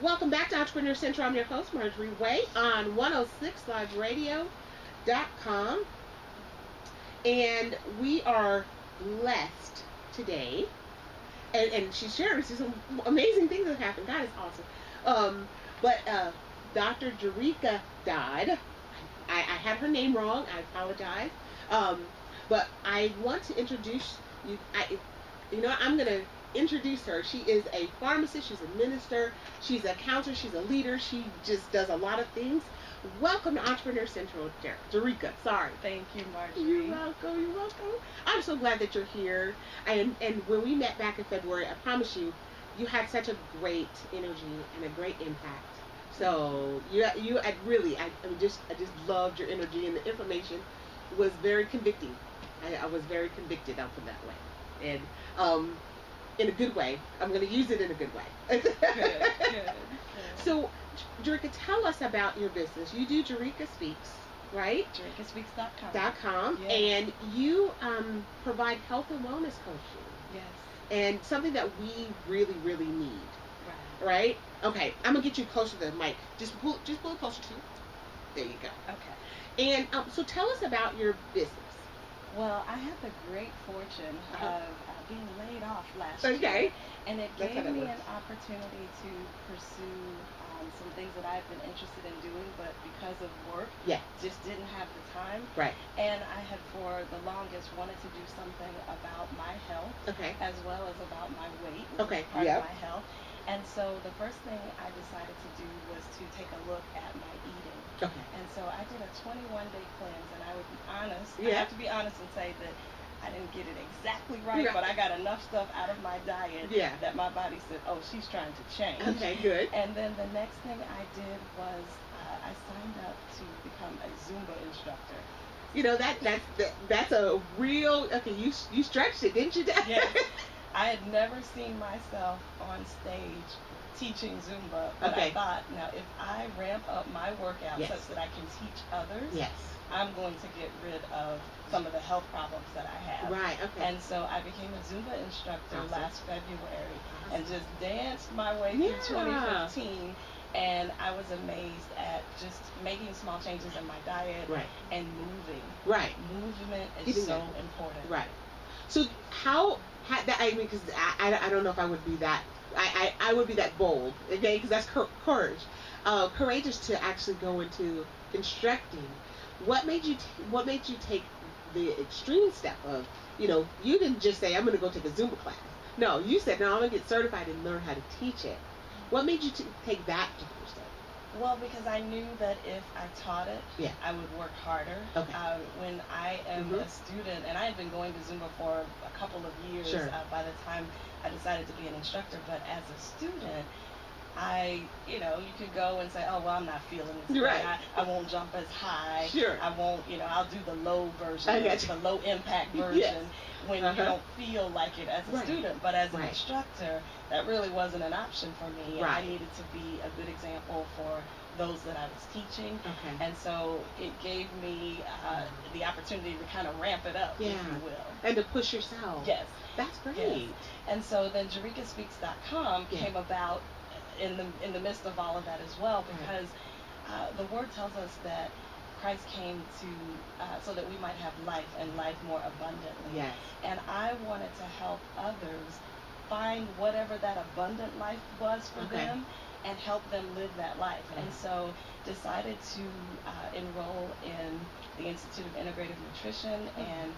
Welcome back to Entrepreneur Central. I'm your host, Marjorie Way, on 106liverradio.com. And we are blessed today. And she shared some amazing things that happened. God is awesome. But Dr. Jerrica Dodd, I had her name wrong. I apologize. But I want to introduce you. I'm going to introduce her. She is a pharmacist. She's a minister. She's a counselor. She's a leader. She just does a lot of things. Welcome to Entrepreneur Central, Jerrica. Sorry. Thank you, Marjorie. You're welcome. You're welcome. I'm so glad that you're here. And when we met back in February, I promise you, you had such a great energy and a great impact. So I just loved your energy, and the information was very convicting. I was very convicted. I'll put it that way. And in a good way. I'm going to use it in a good way. Good. So, Jerrica, tell us about your business. You do Jerrica Speaks, right? JerricaSpeaks.com. Yes. And you provide health and wellness coaching. Yes. And something that we really, really need. Right? Okay, I'm going to get you closer to the mic. Just pull it closer to you. There you go. Okay. And so tell us about your business. Well, I had the great fortune of being laid off last year. And it gave me an opportunity to pursue some things that I've been interested in doing, but because of work, just didn't have the time. Right. And I had for the longest wanted to do something about my health, as well as about my weight, which is part of my health. And so the first thing I decided to do was to take a look at my eating. Okay. And so I did a 21-day cleanse, and I would be honest. I have to be honest and say that I didn't get it exactly right, but I got enough stuff out of my diet that my body said, oh, she's trying to change. Okay, good. And then the next thing I did was I signed up to become a Zumba instructor. You know, that's a real, you stretched it, didn't you? Yes. I had never seen myself on stage teaching Zumba, but I thought, now if I ramp up my workout such that I can teach others, I'm going to get rid of some of the health problems that I have. Right, okay. And so I became a Zumba instructor last February and just danced my way through 2015. And I was amazed at just making small changes in my diet and moving. Right. Movement is so important. Right. So because I don't know if I would be that, I would be that bold, okay, because that's courageous to actually go into instructing. What made you take the extreme step of, you didn't just say, I'm going to go take a Zumba class. No, you said, no, I'm going to get certified and learn how to teach it. What made you take that particular step? Well, because I knew that if I taught it, I would work harder. Okay. When I am a student, and I had been going to Zumba for a couple of years by the time I decided to be an instructor, but as a student, you could go and say, oh, well, I'm not feeling this. Right. I won't jump as high. Sure. I won't, I'll do the low version, the low impact version when you don't feel like it as a student. But as an instructor, that really wasn't an option for me. Right. I needed to be a good example for those that I was teaching. Okay. And so it gave me the opportunity to kind of ramp it up, if you will. And to push yourself. Yes. That's great. Yes. And so then JerricaSpeaks.com came about in the midst of all of that as well, because the word tells us that Christ came so that we might have life and life more abundantly. Yes. And I wanted to help others find whatever that abundant life was for them and help them live that life. And so decided to enroll in the Institute of Integrative Nutrition and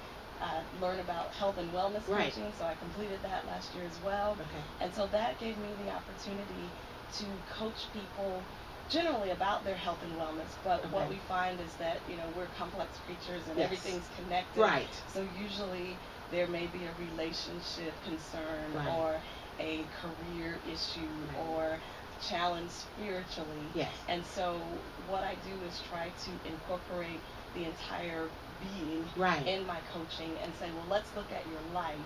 learn about health and wellness coaching. So I completed that last year as well. Okay. And so that gave me the opportunity to coach people generally about their health and wellness. But what we find is that, we're complex creatures and everything's connected. Right. So usually there may be a relationship concern or a career issue or challenge spiritually. Yes. And so what I do is try to incorporate the entire being in my coaching and say, well, let's look at your life,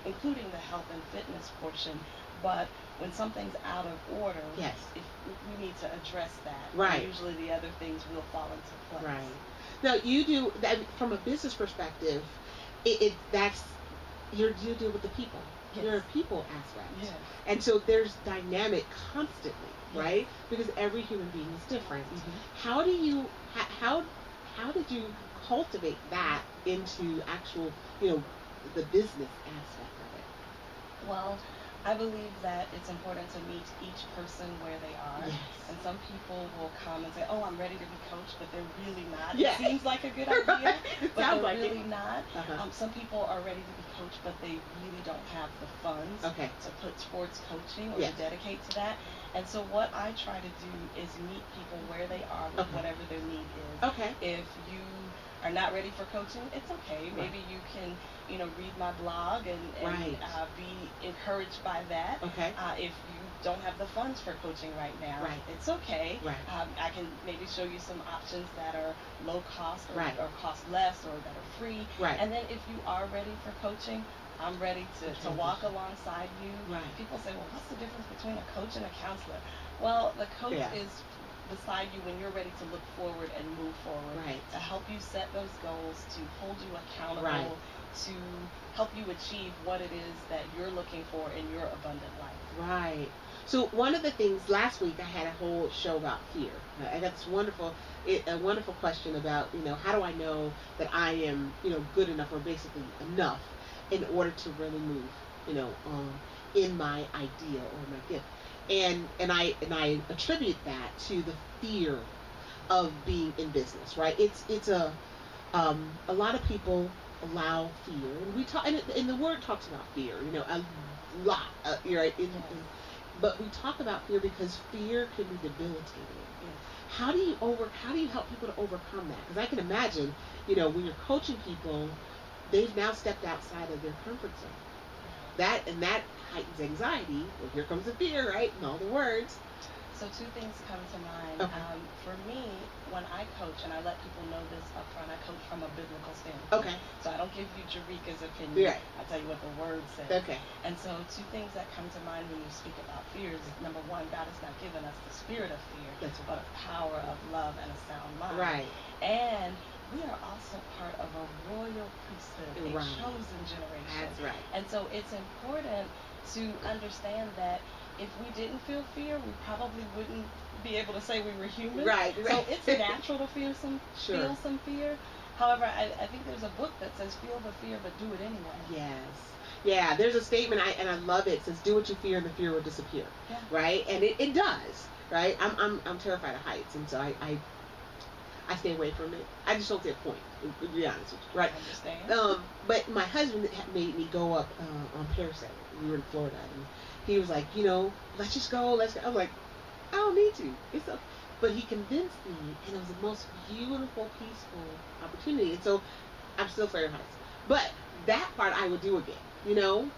including the health and fitness portion. But when something's out of order, we need to address that. Right. And usually the other things will fall into place. Right. Now, you do that from a business perspective. That's you deal with the people. Yes. You're a people aspect. Yes. And so there's dynamic constantly, Yes. right? Because every human being is different. Mm-hmm. How how did you cultivate that into actual, the business aspect of it? Well, I believe that it's important to meet each person where they are. Yes. And some people will come and say, "Oh, I'm ready to be coached," but they're really not. Yeah. It seems like a good idea, It but sounds they're like really it. not. Uh-huh. Some people are ready to be coached, but they really don't have the funds Okay. to put towards coaching or Yes. to dedicate to that. And so what I try to do is meet people where they are with Okay. whatever their need is. Okay. If you are not ready for coaching, it's okay. Right. Maybe you can, read my blog and Right. be encouraged by that. Okay. If you don't have the funds for coaching right now, Right. it's okay. Right. I can maybe show you some options that are low cost Right. or cost less or that are free. Right. And then if you are ready for coaching, I'm ready to walk alongside you. Right. People say, well, what's the difference between a coach and a counselor? Well, the coach Yeah. is beside you when you're ready to look forward and move forward, Right. to help you set those goals, to hold you accountable, Right. to help you achieve what it is that you're looking for in your abundant life. Right. So one of the things last week I had a whole show about fear, and that's wonderful. A wonderful question about how do I know that I am good enough or basically enough in order to really move in my ideal or my gift, and I attribute that to the fear of being in business. Right. It's a lot of people allow fear, and we talk, and the word talks about fear, a lot, right? But we talk about fear because fear can be debilitating. Yes. How do you help people to overcome that? Because I can imagine, when you're coaching people, they've now stepped outside of their comfort zone. That heightens anxiety. Well, here comes the fear, right? And all the words. So two things come to mind. Okay. For me, when I coach, and I let people know this up front, I coach from a biblical standpoint. Okay. So I don't give you Jerrica's opinion. Right. I tell you what the word says. Okay. And so two things that come to mind when you speak about fear is, number one, God has not given us the spirit of fear, That's but right. of power, of love, and a sound mind. Right. And we are also part of a royal priesthood, a Right. chosen generation. That's right. And so it's important to understand that if we didn't feel fear, we probably wouldn't be able to say we were human. Right. So it's natural to feel some fear. However, I think there's a book that says feel the fear, but do it anyway. Yes. Yeah, there's a statement, and I love it. It says, do what you fear and the fear will disappear. Yeah. Right? And it does. Right? I'm terrified of heights, and so I stay away from it. I just don't see a point, to be honest with you. Right? I understand. But my husband made me go up on parasailing. We were in Florida, and he was like, let's just go, let's go. I was like, I don't need to. It's okay. But he convinced me, and it was the most beautiful, peaceful opportunity. And so I'm still afraid of heights. But that part I would do again,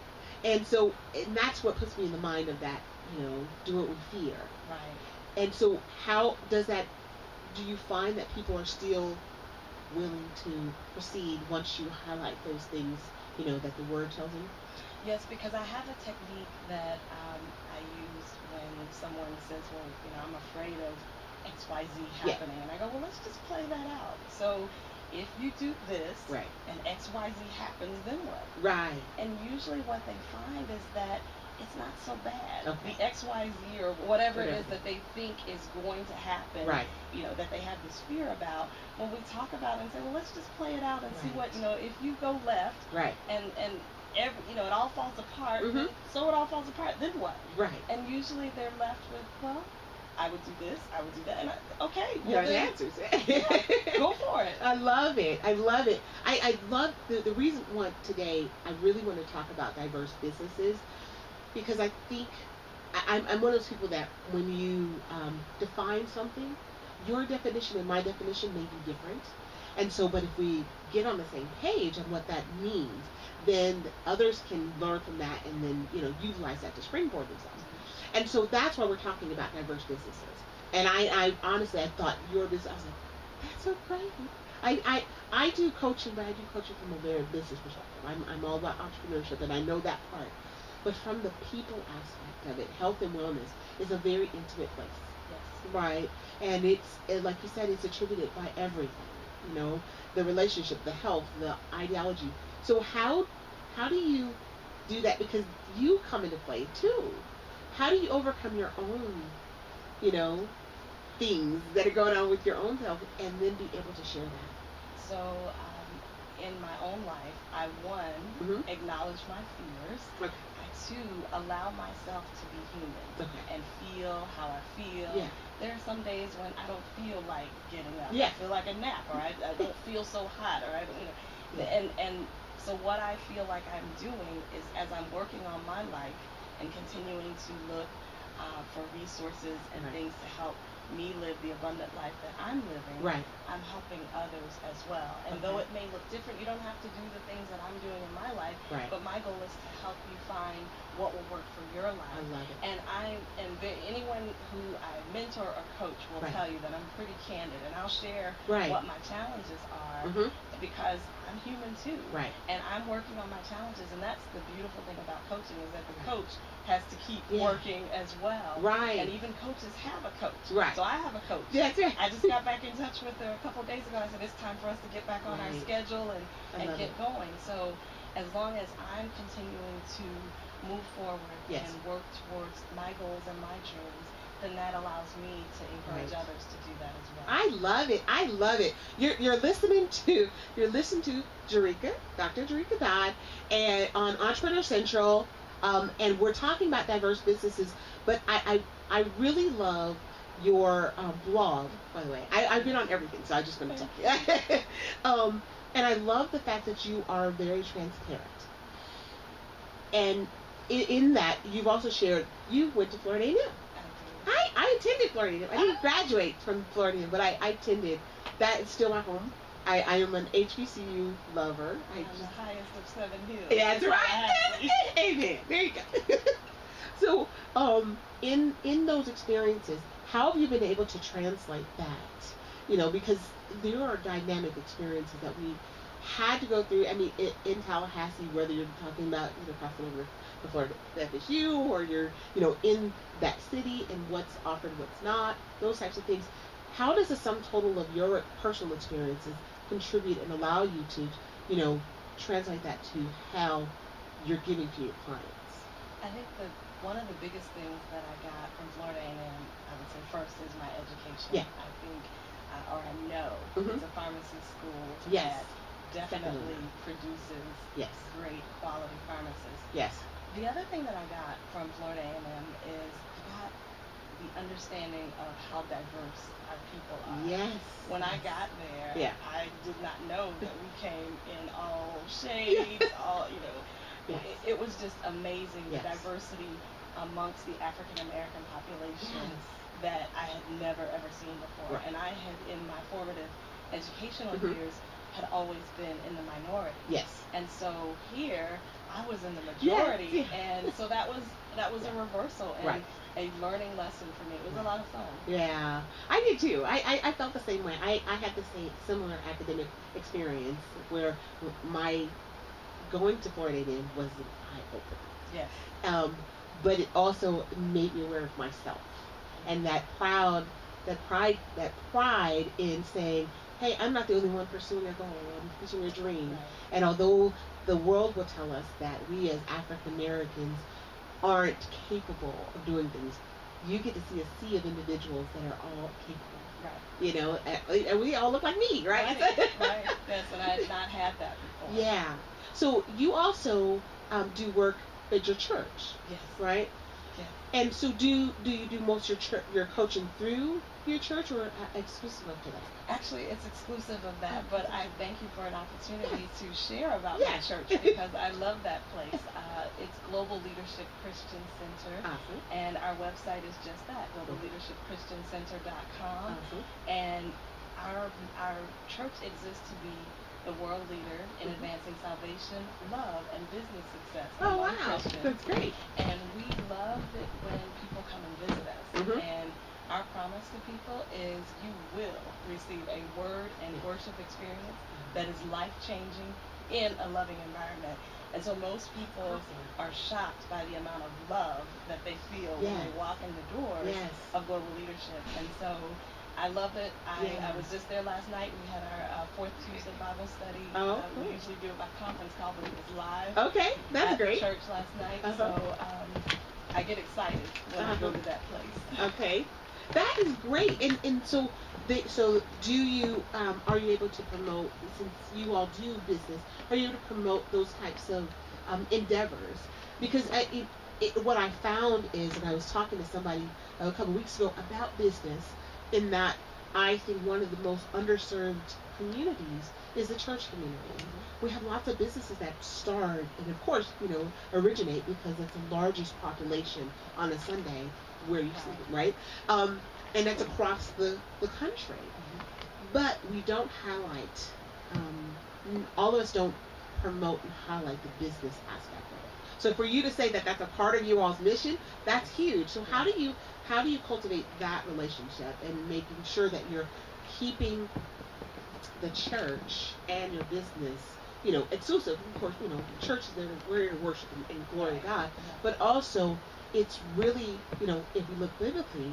And so, and that's what puts me in the mind of that, do it with fear. Right. And so how does that, do you find that people are still willing to proceed once you highlight those things, that the word tells you? Yes, because I have a technique that I use when someone says, well, I'm afraid of XYZ happening. And I go, well, let's just play that out. So if you do this, right, and XYZ happens, then what? Right. And usually what they find is that it's not so bad. Okay. The XYZ or whatever it is that they think is going to happen, right, that they have this fear about, when we talk about it and say, well, let's just play it out and right, see what, if you go left, right, and it all falls apart, mm-hmm, so it all falls apart, then what? Right. And usually they're left with, well, I would do this, I would do that, and okay. Well, there's answers. Yeah, go for it. I love it. I love the reason why today I really want to talk about diverse businesses, because I think I'm one of those people that when you define something, your definition and my definition may be different. And so, but if we get on the same page on what that means, then others can learn from that and then, utilize that to springboard themselves. And so that's why we're talking about diverse businesses. And I honestly, I thought your business, I was like, that's so great. I do coaching, but I do coaching from a very business perspective. I'm all about entrepreneurship, and I know that part. But from the people aspect of it, health and wellness is a very intimate place. Yes. Right? And it's, like you said, it's attributed by everything. The relationship, the health, the ideology. So how How do you do that? Because you come into play too. How do you overcome your own, you know, things that are going on with your own self, and then be able to share that? So, in my own life, I one, Mm-hmm. acknowledge my fears. Okay. I two, allow myself to be human Okay. and feel how I feel. Yeah. There are some days when I don't feel like getting up. Yeah. I feel like a nap, or I don't feel so hot, or I don't, Yeah. and so what I feel like I'm doing is, as I'm working on my life and continuing to look for resources and Right. things to help me live the abundant life that I'm living, Right. I'm helping others as well. And though it may look different, you don't have to do the things that I'm doing in my life, Right. but my goal is to help you find what will work for your life. I love it. And anyone who I mentor or coach will Right. tell you that I'm pretty candid, and I'll share Right. what my challenges are, Mm-hmm. because I'm human too. Right. And I'm working on my challenges, and that's the beautiful thing about coaching, is that the Right. coach has to keep Yeah. working as well. Right. And even coaches have a coach. Right. So I have a coach. That's right. I just got back in touch with her a couple of days ago. I said, it's time for us to get back on our Right. schedule and love get it. going. So as long as I'm continuing to move forward Yes. and work towards my goals and my dreams, then that allows me to encourage Right. others to do that as well. I love it. I love it. You're listening to Jerrica, Dr. Jerrica Dodd, and on Entrepreneur Central, and we're talking about diverse businesses. But I really love your blog. By the way, I've been on everything, so I'm just going to tell you. And I love the fact that you are very transparent, and in that you've also shared you went to Florida A&M. I attended Florida A&M. I didn't graduate from Florida A&M, but I attended. That is still my home. I am an HBCU lover. I'm the highest of 7 hills. Yeah, that's right. Amen. There you go. So, in those experiences, how have you been able to translate that? You know, because there are dynamic experiences that we had to go through. I mean, in Tallahassee, whether you're talking about crossing over to Florida FSU, or you're in that city and what's offered, what's not, those types of things. How does the sum total of your personal experiences contribute and allow you to, translate that to how you're giving to your clients? I think one of the biggest things that I got from Florida A&M, I would say first, is my education. Yeah. I think, or I know, Mm-hmm. it's a pharmacy school Yes. that definitely Definitely. produces Yes. great quality pharmacists. Yes. The other thing that I got from Florida A&M is I got the understanding of how diverse our people are. Yes. When I got there, Yeah. I did not know that we came in all shades, all, Yes. it was just amazing, Yes. the diversity amongst the African American population Yes. that I had never ever seen before. Right. And I had, in my formative educational Mhm. years, had always been in the minority. Yes. And so here I was in the Yes. majority, and so that was a reversal and Right. a learning lesson for me. It was a lot of fun. Yeah, I did too. I felt the same way. I had the same similar academic experience where my going to Florida A&M was an eye opener. Yes. But it also made me aware of myself, and that pride in saying, hey, I'm not the only one pursuing a goal, I'm pursuing a dream. Right. And although the world will tell us that we as African Americans aren't capable of doing things, you get to see a sea of individuals that are all capable. Right. And we all look like me, right? Right. Yes, and I had not had that before. Yeah. So you also do work at your church, Yes. right? Yes. And so do you do most of your coaching through your church, or exclusive to that? Actually, it's exclusive of that, but I thank you for an opportunity to share about Yeah. my church, because I love that place. It's Global Leadership Christian Center, Awesome. and our website is just that, globalleadershipchristiancenter.com. Awesome. And our church exists to be the world leader in Mhm. advancing salvation, love, and business success Oh, among wow. Christians. That's great. And we love it when people come and visit us. Mhm. And our promise to people is you will receive a word and worship experience that is life-changing in a loving environment. And so most people are shocked by the amount of love that they feel when Yes. they walk in the doors Yes. of Global Leadership. And so I love it. Yeah. I was just there last night. We had our fourth Tuesday Bible study. Oh, We cool. usually do it by conference call, but it was live. Okay, that's at great. Church last night, Uh-huh. so I get excited when I go to that place. Okay, that is great. And so so do you are you able to promote, since you all do business? Are you able to promote those types of endeavors? Because what I found is, and I was talking to somebody a couple weeks ago about business, in that I think one of the most underserved communities is the church community. We have lots of businesses that start and, of course, originate because it's the largest population on a Sunday where you see, right? And that's across the country. But we don't highlight, all of us don't promote and highlight the business aspect of it. So for you to say that that's a part of you all's mission, that's huge. So how do you cultivate that relationship and making sure that you're keeping the church and your business, exclusive? Of course, church is there, we're here to worship and glory to God, but also it's really, if we look biblically,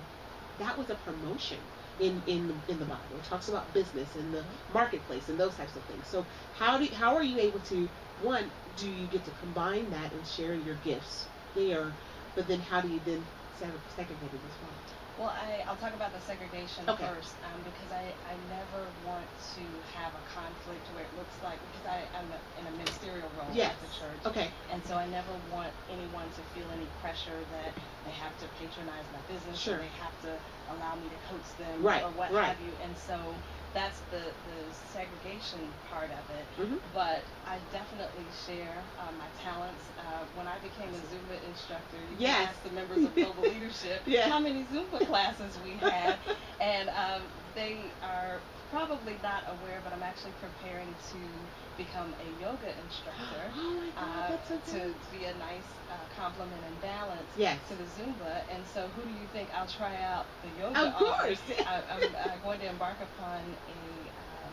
that was a promotion in the Bible. It talks about business and the marketplace and those types of things. So how are you able to, one, do you get to combine that and share your gifts there, but then how do you then segregate it as well? Well, I'll talk about the segregation first, because I never want to have a conflict where it looks like, because I'm in a ministerial role at the church. Okay. And so I never want anyone to feel any pressure that they have to patronize my business, or they have to allow me to coach them, or what have you. And so that's the segregation part of it. But I definitely share my talents. When I became a Zumba instructor, you can ask the members of global leadership how many Zumba classes we had, and they are probably not aware, but I'm actually preparing to become a yoga instructor. Oh my God, that's so to be a nice complement and balance to the Zumba. And so who do you think I'll try out the yoga on? Of course. I'm going to embark upon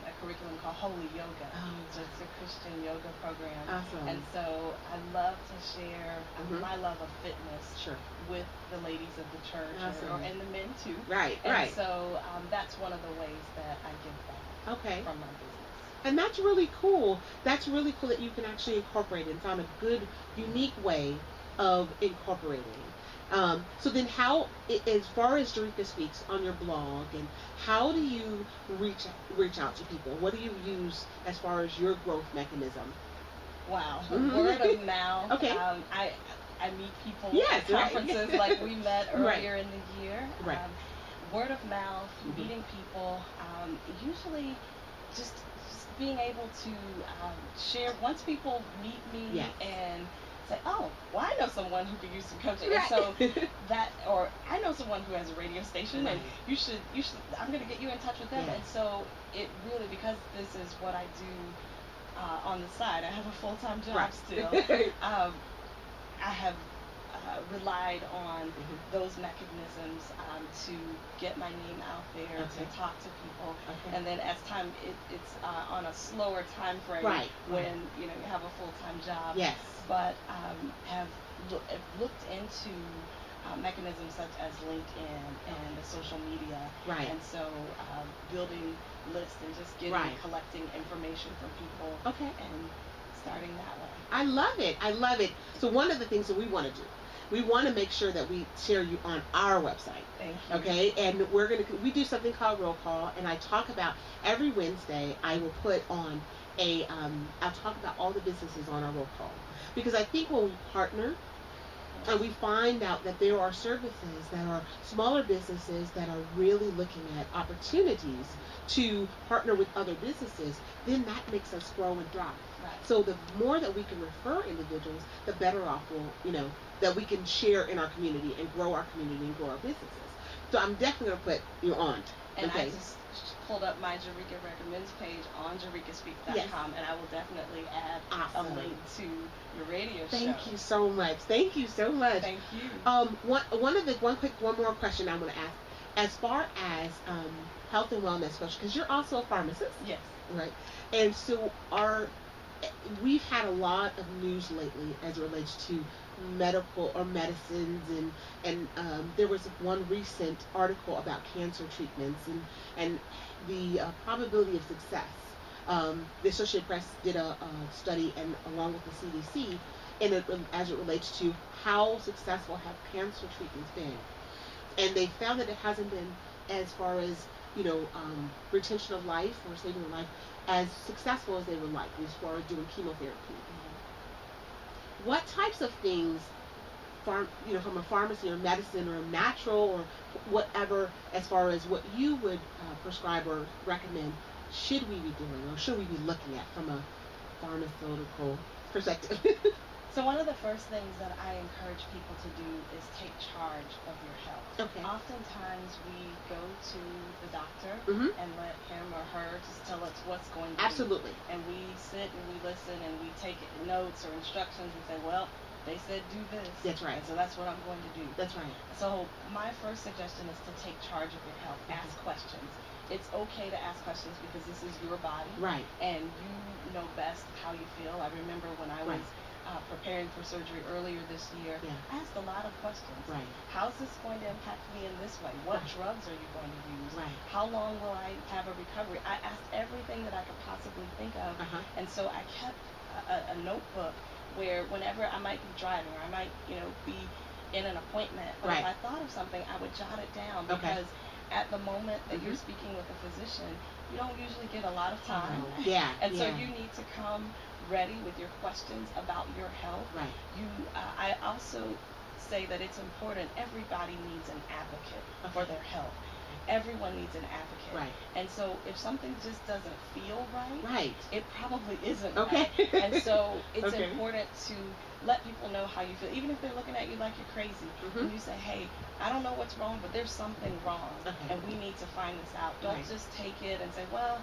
a curriculum called Holy Yoga. So it's a Christian yoga program. Awesome. And so I love to share my love of fitness with the ladies of the church, and the men too. And so that's one of the ways that I give back from my business. And that's really cool. That's really cool that you can actually incorporate it and found a good, unique way of incorporating. So then how, as far as Jerrica Speaks on your blog, and how do you reach out to people? What do you use as far as your growth mechanism? Wow. Word of mouth. I meet people at conferences like we met earlier in the year. Word of mouth, meeting people, usually just being able to share. Once people meet me and say, oh, well, I know someone who could use some coaching. And so that, or I know someone who has a radio station, and you should, I'm going to get you in touch with them. And so it really, because this is what I do on the side, I have a full-time job still. I have relied on those mechanisms to get my name out there, to talk to people, and then as time, it's on a slower time frame when you have a full-time job. But have looked into mechanisms such as LinkedIn and the social media, and so building lists and just collecting information from people, and starting that way. I love it. I love it. So one of the things that we want to do, we want to make sure that we share you on our website. Thank you. Okay, and we do something called Roll Call, and I talk about every Wednesday. I will put on I'll talk about all the businesses on our Roll Call, because I think when we partner and we find out that there are services that are smaller businesses that are really looking at opportunities to partner with other businesses, then that makes us grow and thrive. So the more that we can refer individuals, the better off we'll, that we can share in our community and grow our community and grow our businesses. So I'm definitely going to put you on. And I just pulled up my Jerrica Recommends page on JerricaSpeaks.com, and I will definitely add a link to your radio show. Thank you so much. Thank you so much. Thank you. One more question I want to ask. As far as health and wellness coach, because you're also a pharmacist. Yes. Right. And so we've had a lot of news lately as it relates to medical or medicines, and there was one recent article about cancer treatments and the probability of success. The Associated Press did a study, and along with the CDC, and as it relates to how successful have cancer treatments been, and they found that it hasn't been as far as retention of life or saving of life as successful as they would like as far as doing chemotherapy. What types of things, from a pharmacy or medicine or natural or whatever, as far as what you would prescribe or recommend, should we be doing or should we be looking at from a pharmaceutical perspective? So one of the first things that I encourage people to do is take charge of your health. Okay. Oftentimes we go to the doctor and let him or her just tell us what's going to Absolutely. be. And we sit and we listen and we take notes or instructions and say, well, they said do this. That's right. And so that's what I'm going to do. That's right. So my first suggestion is to take charge of your health. Ask questions. It's okay to ask questions because this is your body. Right. And you know best how you feel. I remember when I was preparing for surgery earlier this year, I asked a lot of questions. Right. How's this going to impact me in this way? What drugs are you going to use? Right. How long will I have a recovery? I asked everything that I could possibly think of. And so I kept a notebook where whenever I might be driving or I might, be in an appointment, or if I thought of something, I would jot it down because at the moment that you're speaking with a physician, you don't usually get a lot of time. And so you need to come ready with your questions about your health. Right. I also say that it's important. Everybody needs an advocate for their health. Everyone needs an advocate. Right. And so if something just doesn't feel right, it probably isn't right. And so it's important to let people know how you feel, even if they're looking at you like you're crazy. And you say, hey, I don't know what's wrong, but there's something wrong, and we need to find this out. Don't just take it and say, well,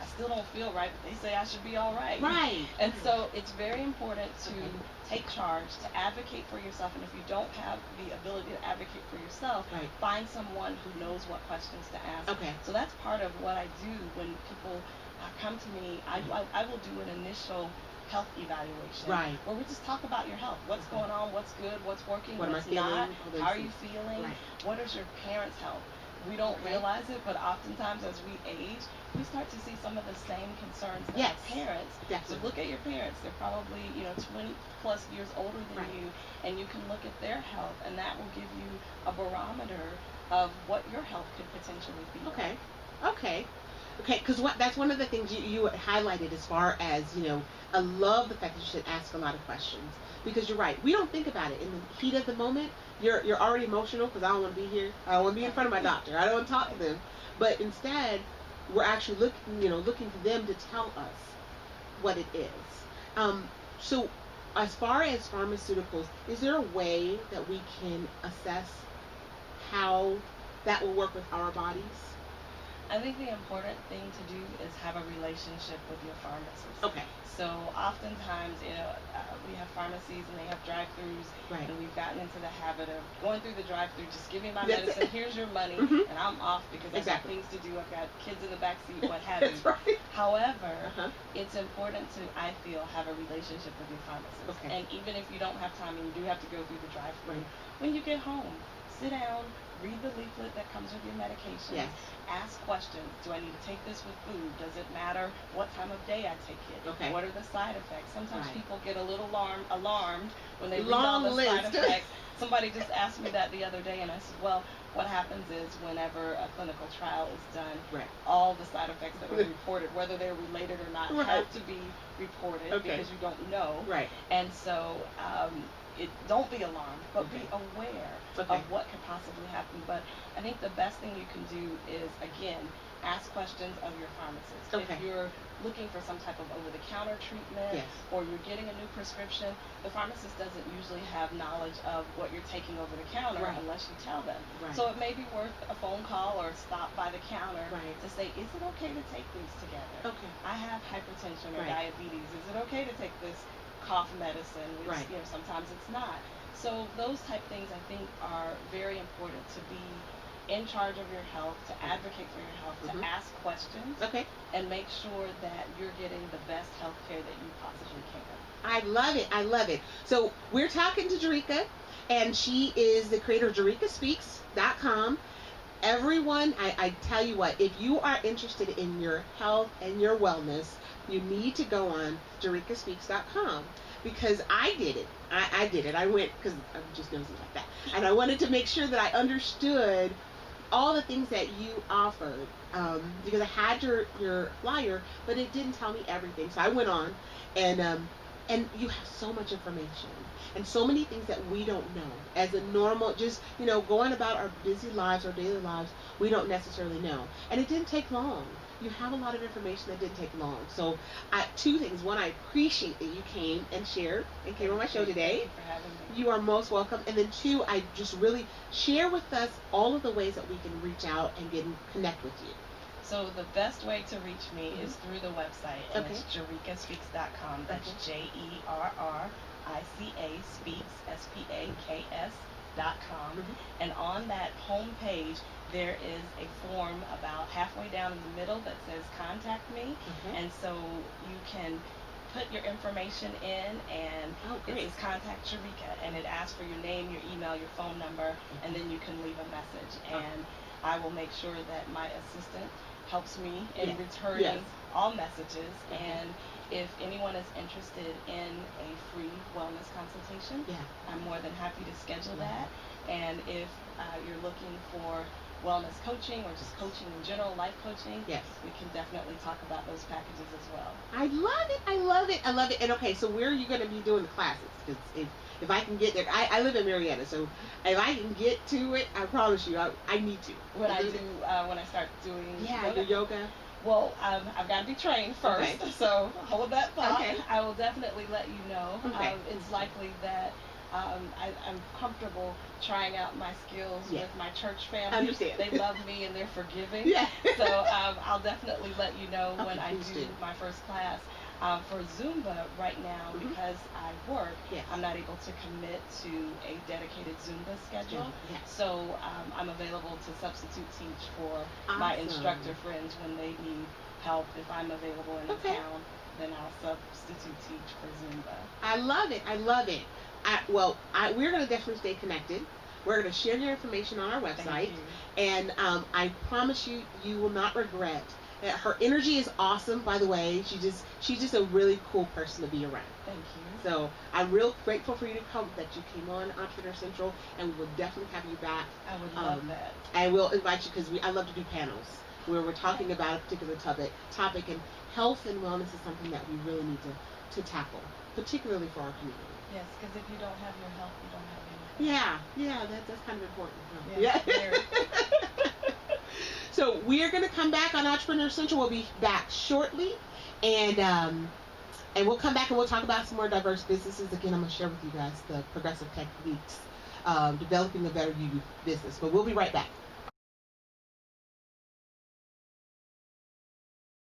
I still don't feel right, but they say I should be all right. Right. And so it's very important to take charge, to advocate for yourself, and if you don't have the ability to advocate for yourself, find someone who knows what questions to ask. So that's part of what I do when people come to me. I will do an initial health evaluation where we just talk about your health. What's going on, what's good, what's working, what's not, how are you feeling, what is your parents' health. We don't realize it, but oftentimes as we age, we start to see some of the same concerns in our parents. So look at your parents. They're probably 20 plus years older than you, and you can look at their health, and that will give you a barometer of what your health could potentially be. Okay, because that's one of the things you highlighted as far as, I love the fact that you should ask a lot of questions, because you're right. We don't think about it in the heat of the moment. You're already emotional because I don't want to be here. I don't want to be in front of my doctor. I don't want to talk to them. But instead, we're actually looking to them to tell us what it is. So as far as pharmaceuticals, is there a way that we can assess how that will work with our bodies? I think the important thing to do is have a relationship with your pharmacist. So oftentimes, we have pharmacies and they have drive-thrus, and we've gotten into the habit of going through the drive-thru, just give me my medicine, here's your money, and I'm off because I've got things to do. I've got kids in the backseat, what have you. However, it's important to, I feel, have a relationship with your pharmacist. And even if you don't have time and you do have to go through the drive-thru, when you get home, sit down, read the leaflet that comes with your medication. Ask questions. Do I need to take this with food? Does it matter what time of day I take it? What are the side effects? Sometimes people get a little alarmed when they read all the side effects. Somebody just asked me that the other day, and I said, well, what happens is whenever a clinical trial is done, all the side effects that are reported, whether they're related or not, have to be reported because you don't know. And so don't be alarmed, but be aware of what could possibly happen. But I think the best thing you can do is, again, ask questions of your pharmacist. If you're looking for some type of over-the-counter treatment or you're getting a new prescription, the pharmacist doesn't usually have knowledge of what you're taking over the counter unless you tell them. So it may be worth a phone call or stop by the counter to say, is it okay to take these together? I have hypertension or diabetes. Is it okay to take this cough medicine, which sometimes it's not. So those type things I think are very important to be in charge of your health, to advocate for your health, to ask questions, and make sure that you're getting the best health care that you possibly can. I love it. I love it. So we're talking to Jerrica, and she is the creator of JerricaSpeaks.com. Everyone, I tell you what, if you are interested in your health and your wellness, you need to go on JerricaSpeaks.com, because I did it. I did it. I went because I'm just nosy like that, and I wanted to make sure that I understood all the things that you offered, because I had your flyer, but it didn't tell me everything. So I went on, and you have so much information and so many things that we don't know as a normal, just, going about our busy lives, our daily lives, we don't necessarily know. And it didn't take long. You have a lot of information that didn't take long. So two things. One, I appreciate that you came and shared and came on my show today. Thank you for having me. You are most welcome. And then two, I just really share with us all of the ways that we can reach out and connect with you. So the best way to reach me is through the website, and it's JerricaSpeaks.com. That's Jerrica Speaks, SPAKS.com. And on that home page, there is a form about halfway down in the middle that says Contact Me. And so you can put your information in, and it says Contact Jerrica, and it asks for your name, your email, your phone number, and then you can leave a message. And I will make sure that my assistant helps me in returning all messages. And if anyone is interested in a free wellness consultation, I'm more than happy to schedule that. And if you're looking for wellness coaching or just coaching in general, life coaching, we can definitely talk about those packages as well. I love it. I love it. I love it. And okay, so where are you going to be doing the classes? Because if I can get there, I live in Marietta, so if I can get to it, I promise you, I need to. When I start doing your yoga. Well, I've got to be trained first, so hold that thought. I will definitely let you know. It's likely that I'm comfortable trying out my skills with my church family. I understand. They love me and they're forgiving. So I'll definitely let you know when I do my first class. For Zumba right now, because I work, I'm not able to commit to a dedicated Zumba schedule. So I'm available to substitute teach for my instructor friends when they need help. If I'm available in the town, then I'll substitute teach for Zumba. I love it. I love it. We're going to definitely stay connected. We're going to share your information on our website. And I promise you, you will not regret. Her energy is awesome, by the way. She's just a really cool person to be around. Thank you. So I'm real grateful for you to come, that you came on Entrepreneur Central, and we will definitely have you back. I would love that. I will invite you, because I love to do panels where we're talking about a particular topic, and health and wellness is something that we really need to tackle, particularly for our community. Yes, because if you don't have your health, you don't have anything. That's kind of important. Very. So we're going to come back on Entrepreneur Central. We'll be back shortly, and we'll come back and we'll talk about some more diverse businesses. Again, I'm going to share with you guys the progressive techniques, developing a better you business. But we'll be right back.